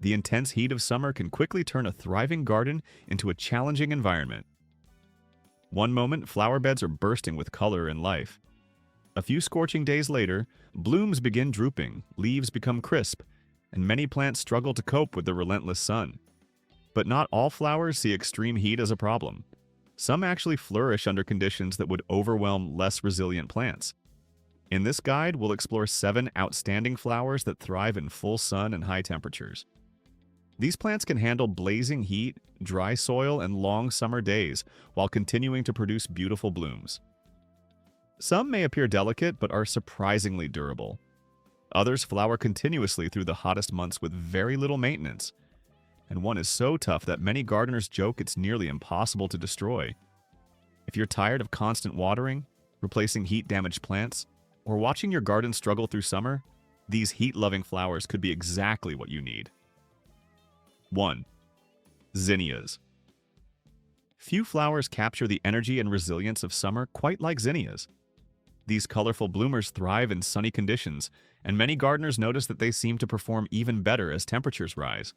The intense heat of summer can quickly turn a thriving garden into a challenging environment. One moment, flower beds are bursting with color and life. A few scorching days later, blooms begin drooping, leaves become crisp, and many plants struggle to cope with the relentless sun. But not all flowers see extreme heat as a problem. Some actually flourish under conditions that would overwhelm less resilient plants. In this guide, we'll explore 7 outstanding flowers that thrive in full sun and high temperatures. These plants can handle blazing heat, dry soil, and long summer days while continuing to produce beautiful blooms. Some may appear delicate but are surprisingly durable. Others flower continuously through the hottest months with very little maintenance. And one is so tough that many gardeners joke it's nearly impossible to destroy. If you're tired of constant watering, replacing heat-damaged plants, or watching your garden struggle through summer, these heat-loving flowers could be exactly what you need. 1. Zinnias. Few flowers capture the energy and resilience of summer quite like zinnias. These colorful bloomers thrive in sunny conditions, and many gardeners notice that they seem to perform even better as temperatures rise.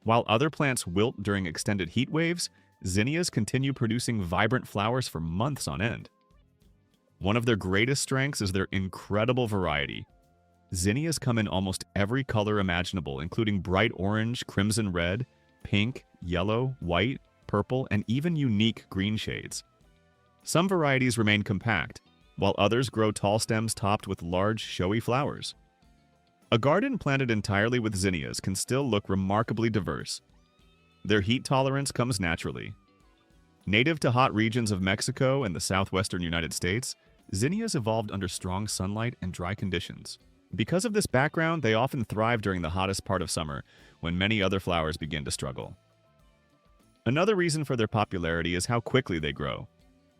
While other plants wilt during extended heat waves, zinnias continue producing vibrant flowers for months on end. One of their greatest strengths is their incredible variety. Zinnias come in almost every color imaginable, including bright orange, crimson red, pink, yellow, white, purple, and even unique green shades. Some varieties remain compact, while others grow tall stems topped with large, showy flowers. A garden planted entirely with zinnias can still look remarkably diverse. Their heat tolerance comes naturally. Native to hot regions of Mexico and the southwestern United States, zinnias evolved under strong sunlight and dry conditions. Because of this background, they often thrive during the hottest part of summer, when many other flowers begin to struggle. Another reason for their popularity is how quickly they grow.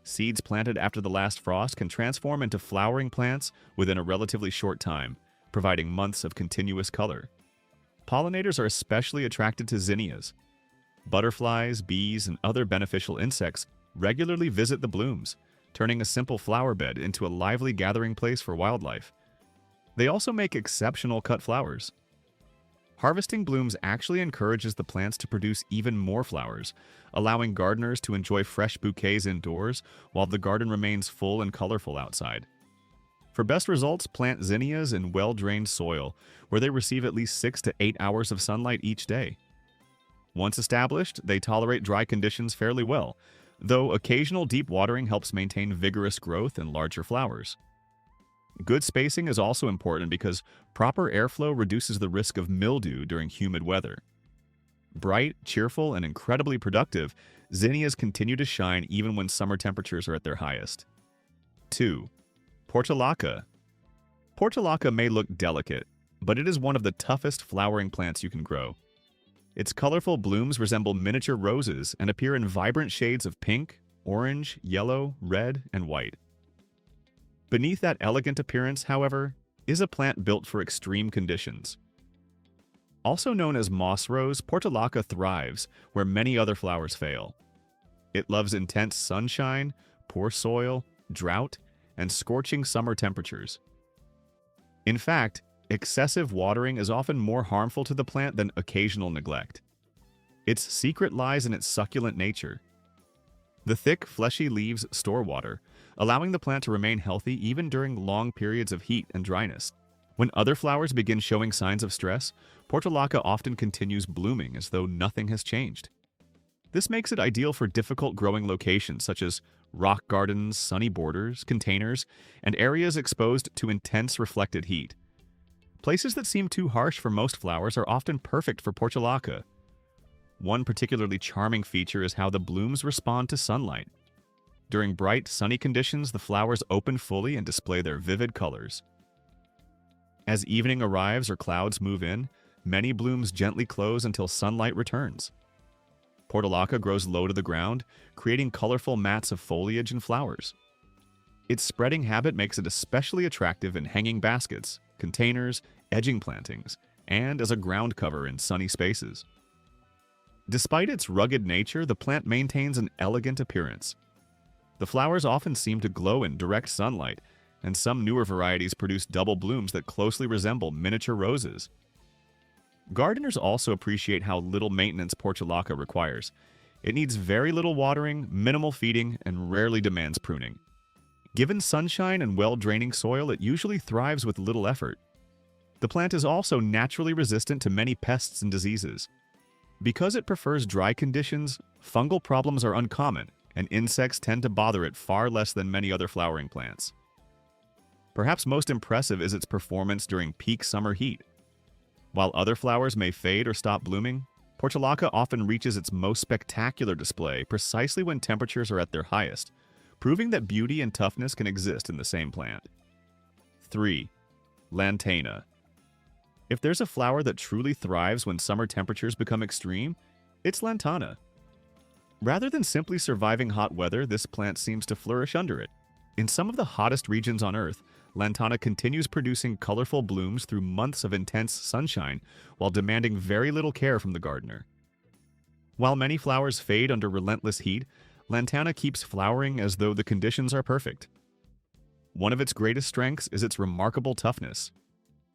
Seeds planted after the last frost can transform into flowering plants within a relatively short time, providing months of continuous color. Pollinators are especially attracted to zinnias. Butterflies, bees, and other beneficial insects regularly visit the blooms, turning a simple flower bed into a lively gathering place for wildlife. They also make exceptional cut flowers. Harvesting blooms actually encourages the plants to produce even more flowers, allowing gardeners to enjoy fresh bouquets indoors while the garden remains full and colorful outside. For best results, plant zinnias in well-drained soil, where they receive at least 6 to 8 hours of sunlight each day. Once established, they tolerate dry conditions fairly well, though occasional deep watering helps maintain vigorous growth and larger flowers. Good spacing is also important because proper airflow reduces the risk of mildew during humid weather. Bright, cheerful, and incredibly productive, zinnias continue to shine even when summer temperatures are at their highest. 2. Portulaca. Portulaca may look delicate, but it is one of the toughest flowering plants you can grow. Its colorful blooms resemble miniature roses and appear in vibrant shades of pink, orange, yellow, red, and white. Beneath that elegant appearance, however, is a plant built for extreme conditions. Also known as moss rose, portulaca thrives where many other flowers fail. It loves intense sunshine, poor soil, drought, and scorching summer temperatures. In fact, excessive watering is often more harmful to the plant than occasional neglect. Its secret lies in its succulent nature. The thick, fleshy leaves store water, allowing the plant to remain healthy even during long periods of heat and dryness. When other flowers begin showing signs of stress, portulaca often continues blooming as though nothing has changed. This makes it ideal for difficult growing locations such as rock gardens, sunny borders, containers, and areas exposed to intense reflected heat. Places that seem too harsh for most flowers are often perfect for portulaca. One particularly charming feature is how the blooms respond to sunlight. During bright, sunny conditions, the flowers open fully and display their vivid colors. As evening arrives or clouds move in, many blooms gently close until sunlight returns. Portulaca grows low to the ground, creating colorful mats of foliage and flowers. Its spreading habit makes it especially attractive in hanging baskets, containers, edging plantings, and as a ground cover in sunny spaces. Despite its rugged nature, the plant maintains an elegant appearance. The flowers often seem to glow in direct sunlight, and some newer varieties produce double blooms that closely resemble miniature roses. Gardeners also appreciate how little maintenance portulaca requires. It needs very little watering, minimal feeding, and rarely demands pruning. Given sunshine and well-draining soil, it usually thrives with little effort. The plant is also naturally resistant to many pests and diseases. Because it prefers dry conditions, fungal problems are uncommon, and insects tend to bother it far less than many other flowering plants. Perhaps most impressive is its performance during peak summer heat. While other flowers may fade or stop blooming, portulaca often reaches its most spectacular display precisely when temperatures are at their highest, proving that beauty and toughness can exist in the same plant. 3. Lantana. If there's a flower that truly thrives when summer temperatures become extreme, it's lantana. Rather than simply surviving hot weather, this plant seems to flourish under it. In some of the hottest regions on Earth, lantana continues producing colorful blooms through months of intense sunshine while demanding very little care from the gardener. While many flowers fade under relentless heat, lantana keeps flowering as though the conditions are perfect. One of its greatest strengths is its remarkable toughness.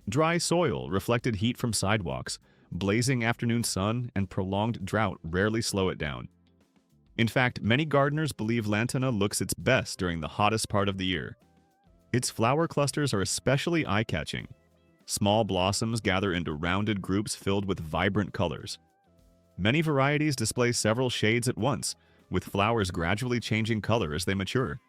Dry soil, reflected heat from sidewalks, blazing afternoon sun, and prolonged drought rarely slow it down. In fact, many gardeners believe lantana looks its best during the hottest part of the year. Its flower clusters are especially eye-catching. Small blossoms gather into rounded groups filled with vibrant colors. Many varieties display several shades at once, with flowers gradually changing color as they mature.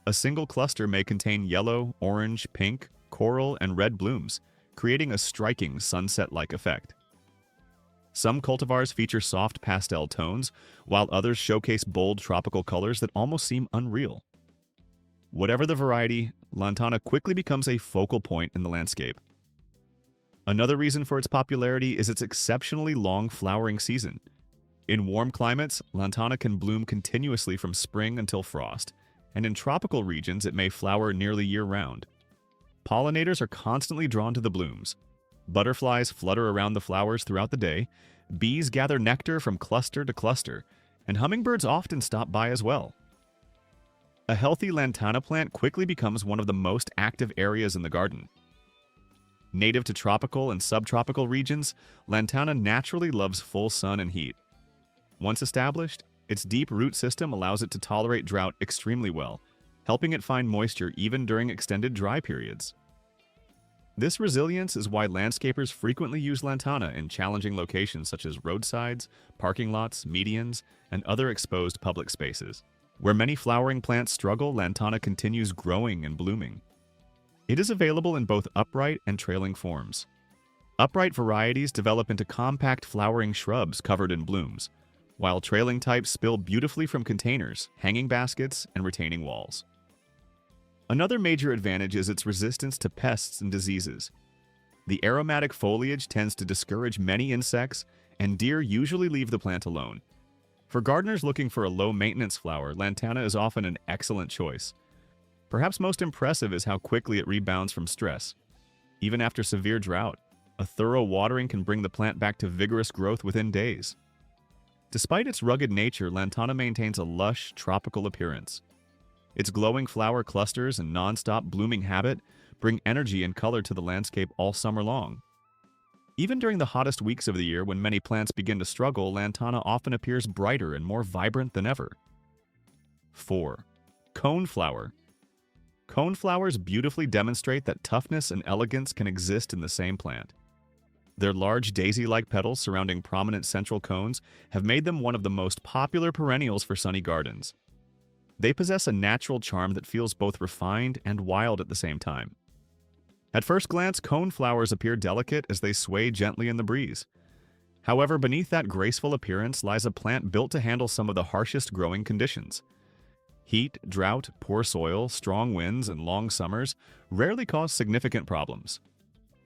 A single cluster may contain yellow, orange, pink, coral, and red blooms, creating a striking sunset-like effect. Some cultivars feature soft pastel tones, while others showcase bold tropical colors that almost seem unreal. Whatever the variety, lantana quickly becomes a focal point in the landscape. Another reason for its popularity is its exceptionally long flowering season. In warm climates, lantana can bloom continuously from spring until frost, and in tropical regions it may flower nearly year-round. Pollinators are constantly drawn to the blooms. Butterflies flutter around the flowers throughout the day, bees gather nectar from cluster to cluster, and hummingbirds often stop by as well. A healthy lantana plant quickly becomes one of the most active areas in the garden. Native to tropical and subtropical regions, lantana naturally loves full sun and heat. Once established, its deep root system allows it to tolerate drought extremely well, helping it find moisture even during extended dry periods. This resilience is why landscapers frequently use lantana in challenging locations such as roadsides, parking lots, medians, and other exposed public spaces. Where many flowering plants struggle, lantana continues growing and blooming. It is available in both upright and trailing forms. Upright varieties develop into compact flowering shrubs covered in blooms, while trailing types spill beautifully from containers, hanging baskets, and retaining walls. Another major advantage is its resistance to pests and diseases. The aromatic foliage tends to discourage many insects, and deer usually leave the plant alone. For gardeners looking for a low-maintenance flower, lantana is often an excellent choice. Perhaps most impressive is how quickly it rebounds from stress. Even after severe drought, a thorough watering can bring the plant back to vigorous growth within days. Despite its rugged nature, lantana maintains a lush, tropical appearance. Its glowing flower clusters and nonstop blooming habit bring energy and color to the landscape all summer long. Even during the hottest weeks of the year when many plants begin to struggle, lantana often appears brighter and more vibrant than ever. 4. Coneflower. Coneflowers beautifully demonstrate that toughness and elegance can exist in the same plant. Their large daisy-like petals surrounding prominent central cones have made them one of the most popular perennials for sunny gardens. They possess a natural charm that feels both refined and wild at the same time. At first glance, coneflowers appear delicate as they sway gently in the breeze. However, beneath that graceful appearance lies a plant built to handle some of the harshest growing conditions. Heat, drought, poor soil, strong winds, and long summers rarely cause significant problems.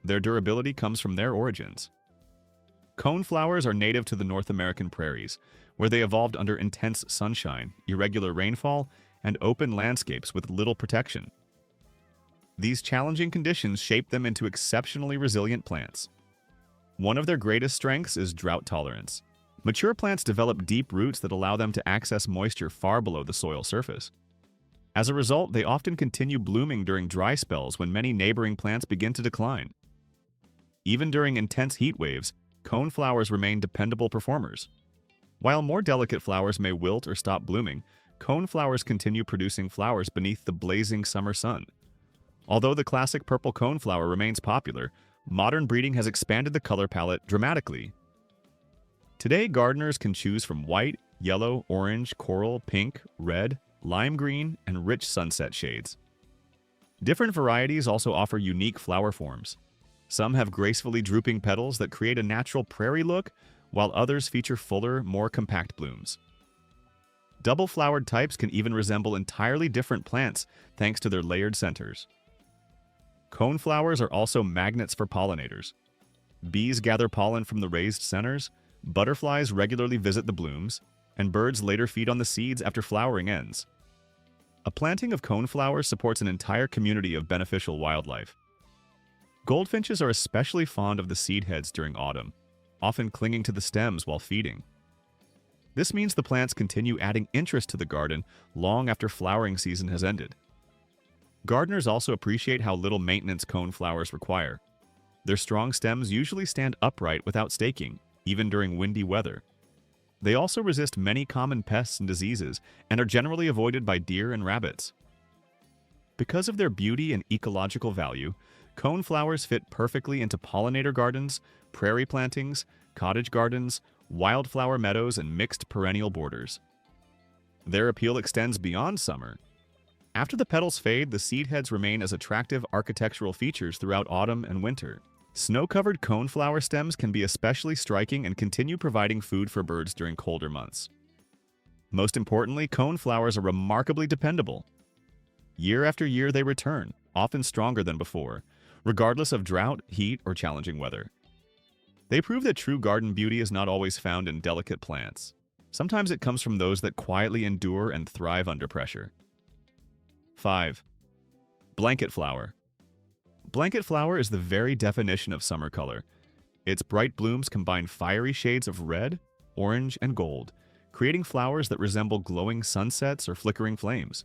Their durability comes from their origins. Coneflowers are native to the North American prairies, where they evolved under intense sunshine, irregular rainfall, and open landscapes with little protection. These challenging conditions shape them into exceptionally resilient plants. One of their greatest strengths is drought tolerance. Mature plants develop deep roots that allow them to access moisture far below the soil surface. As a result, they often continue blooming during dry spells when many neighboring plants begin to decline. Even during intense heat waves, coneflowers remain dependable performers. While more delicate flowers may wilt or stop blooming, coneflowers continue producing flowers beneath the blazing summer sun. Although the classic purple coneflower remains popular, modern breeding has expanded the color palette dramatically. Today, gardeners can choose from white, yellow, orange, coral, pink, red, lime green, and rich sunset shades. Different varieties also offer unique flower forms. Some have gracefully drooping petals that create a natural prairie look, while others feature fuller, more compact blooms. Double-flowered types can even resemble entirely different plants thanks to their layered centers. Coneflowers are also magnets for pollinators. Bees gather pollen from the raised centers, butterflies regularly visit the blooms, and birds later feed on the seeds after flowering ends. A planting of coneflowers supports an entire community of beneficial wildlife. Goldfinches are especially fond of the seed heads during autumn, often clinging to the stems while feeding. This means the plants continue adding interest to the garden long after flowering season has ended. Gardeners also appreciate how little maintenance coneflowers require. Their strong stems usually stand upright without staking, even during windy weather. They also resist many common pests and diseases and are generally avoided by deer and rabbits. Because of their beauty and ecological value, coneflowers fit perfectly into pollinator gardens, prairie plantings, cottage gardens, wildflower meadows, and mixed perennial borders. Their appeal extends beyond summer. After the petals fade, the seed heads remain as attractive architectural features throughout autumn and winter. Snow-covered coneflower stems can be especially striking and continue providing food for birds during colder months. Most importantly, coneflowers are remarkably dependable. Year after year they return, often stronger than before, regardless of drought, heat, or challenging weather. They prove that true garden beauty is not always found in delicate plants. Sometimes it comes from those that quietly endure and thrive under pressure. 5. Blanket flower. Blanket flower is the very definition of summer color. Its bright blooms combine fiery shades of red, orange, and gold, creating flowers that resemble glowing sunsets or flickering flames.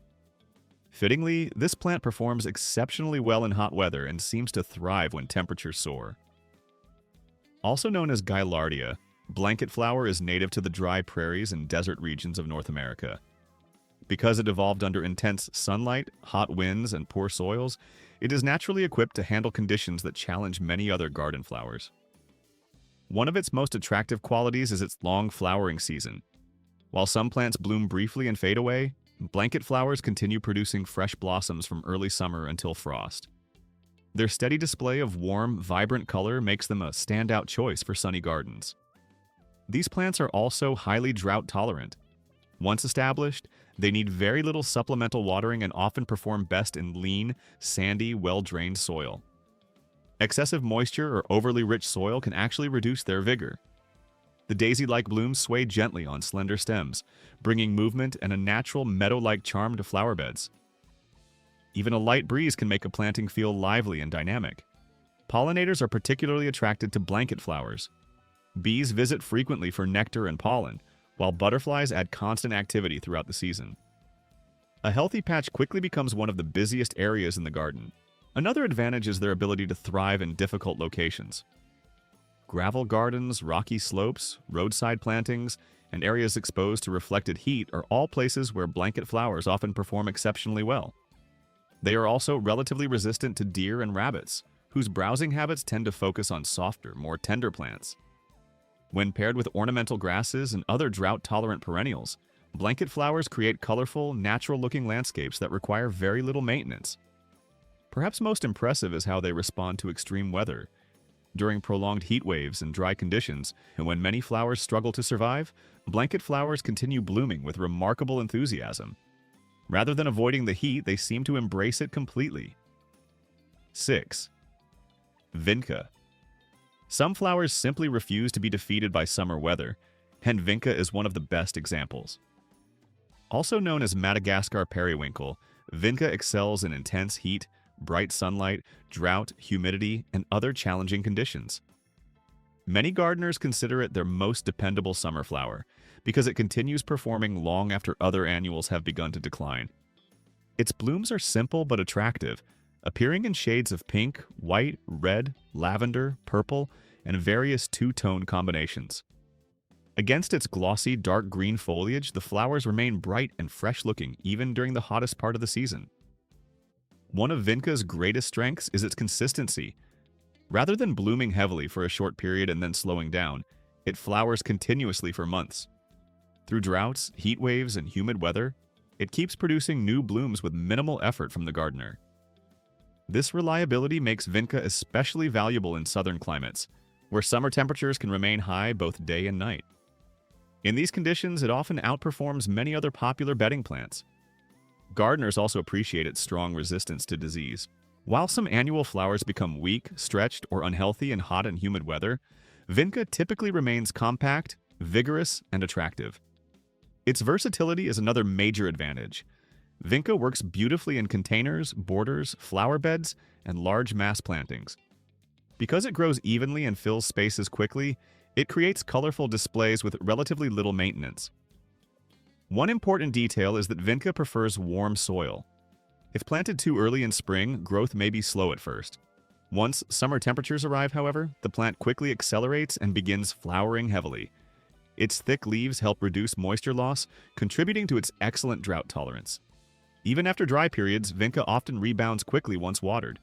Fittingly, this plant performs exceptionally well in hot weather and seems to thrive when temperatures soar. Also known as Gaillardia, blanket flower is native to the dry prairies and desert regions of North America. Because it evolved under intense sunlight, hot winds, and poor soils, it is naturally equipped to handle conditions that challenge many other garden flowers. One of its most attractive qualities is its long flowering season. While some plants bloom briefly and fade away, blanket flowers continue producing fresh blossoms from early summer until frost. Their steady display of warm, vibrant color makes them a standout choice for sunny gardens. These plants are also highly drought-tolerant. Once established, they need very little supplemental watering and often perform best in lean, sandy, well-drained soil. Excessive moisture or overly rich soil can actually reduce their vigor. The daisy-like blooms sway gently on slender stems, bringing movement and a natural meadow-like charm to flower beds. Even a light breeze can make a planting feel lively and dynamic. Pollinators are particularly attracted to blanket flowers. Bees visit frequently for nectar and pollen, while butterflies add constant activity throughout the season. A healthy patch quickly becomes one of the busiest areas in the garden. Another advantage is their ability to thrive in difficult locations. Gravel gardens, rocky slopes, roadside plantings, and areas exposed to reflected heat are all places where blanket flowers often perform exceptionally well. They are also relatively resistant to deer and rabbits, whose browsing habits tend to focus on softer, more tender plants. When paired with ornamental grasses and other drought-tolerant perennials, blanket flowers create colorful, natural-looking landscapes that require very little maintenance. Perhaps most impressive is how they respond to extreme weather. During prolonged heat waves and dry conditions, and when many flowers struggle to survive, blanket flowers continue blooming with remarkable enthusiasm. Rather than avoiding the heat, they seem to embrace it completely. 6. Vinca. Some flowers simply refuse to be defeated by summer weather, and vinca is one of the best examples. Also known as Madagascar periwinkle, vinca excels in intense heat, bright sunlight, drought, humidity, and other challenging conditions. Many gardeners consider it their most dependable summer flower because it continues performing long after other annuals have begun to decline. Its blooms are simple but attractive, appearing in shades of pink, white, red, lavender, purple, and various two-tone combinations. Against its glossy, dark green foliage, the flowers remain bright and fresh-looking even during the hottest part of the season. One of Vinca's greatest strengths is its consistency. Rather than blooming heavily for a short period and then slowing down, it flowers continuously for months. Through droughts, heat waves, and humid weather, it keeps producing new blooms with minimal effort from the gardener. This reliability makes Vinca especially valuable in southern climates, where summer temperatures can remain high both day and night. In these conditions, it often outperforms many other popular bedding plants. Gardeners also appreciate its strong resistance to disease. While some annual flowers become weak, stretched, or unhealthy in hot and humid weather, Vinca typically remains compact, vigorous, and attractive. Its versatility is another major advantage. Vinca works beautifully in containers, borders, flower beds, and large mass plantings. Because it grows evenly and fills spaces quickly, it creates colorful displays with relatively little maintenance. One important detail is that Vinca prefers warm soil. If planted too early in spring, growth may be slow at first. Once summer temperatures arrive, however, the plant quickly accelerates and begins flowering heavily. Its thick leaves help reduce moisture loss, contributing to its excellent drought tolerance. Even after dry periods, Vinca often rebounds quickly once watered.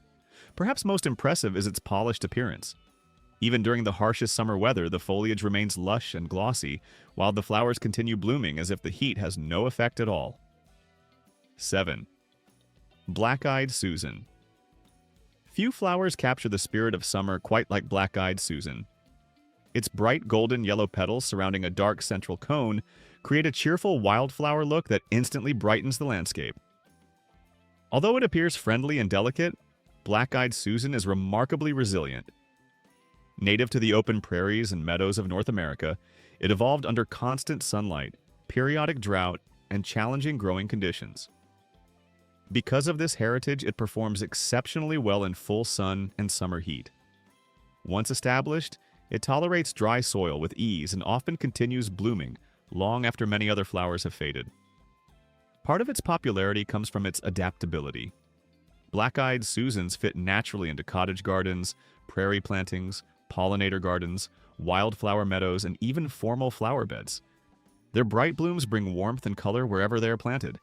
Perhaps most impressive is its polished appearance. Even during the harshest summer weather, the foliage remains lush and glossy, while the flowers continue blooming as if the heat has no effect at all. 7. Black-eyed Susan. Few flowers capture the spirit of summer quite like black-eyed Susan. Its bright golden yellow petals surrounding a dark central cone create a cheerful wildflower look that instantly brightens the landscape. Although it appears friendly and delicate, Black-eyed Susan is remarkably resilient. Native to the open prairies and meadows of North America, it evolved under constant sunlight, periodic drought, and challenging growing conditions. Because of this heritage, it performs exceptionally well in full sun and summer heat. Once established, it tolerates dry soil with ease and often continues blooming long after many other flowers have faded. Part of its popularity comes from its adaptability. Black-eyed Susans fit naturally into cottage gardens, prairie plantings, pollinator gardens, wildflower meadows, and even formal flower beds. Their bright blooms bring warmth and color wherever they are planted.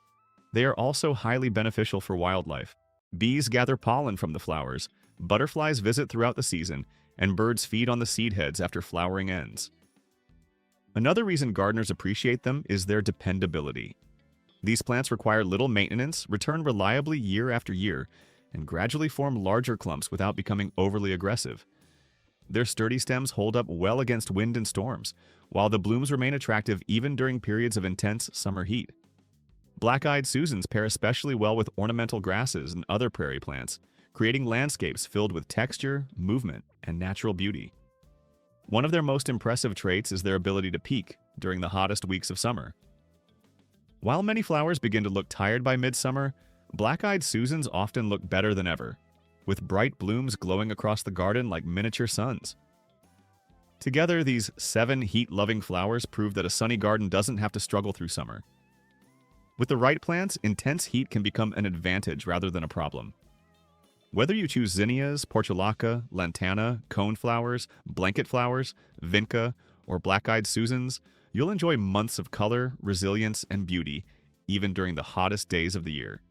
They are also highly beneficial for wildlife. Bees gather pollen from the flowers, butterflies visit throughout the season, and birds feed on the seed heads after flowering ends. Another reason gardeners appreciate them is their dependability. These plants require little maintenance, return reliably year after year, and gradually form larger clumps without becoming overly aggressive. Their sturdy stems hold up well against wind and storms, while the blooms remain attractive even during periods of intense summer heat. Black-eyed Susans pair especially well with ornamental grasses and other prairie plants, creating landscapes filled with texture, movement, and natural beauty. One of their most impressive traits is their ability to peak during the hottest weeks of summer. While many flowers begin to look tired by midsummer, Black-eyed Susans often look better than ever, with bright blooms glowing across the garden like miniature suns. Together, these 7 heat-loving flowers prove that a sunny garden doesn't have to struggle through summer. With the right plants, intense heat can become an advantage rather than a problem. Whether you choose zinnias, portulaca, lantana, coneflowers, blanket flowers, vinca, or black-eyed Susans, you'll enjoy months of color, resilience, and beauty, even during the hottest days of the year.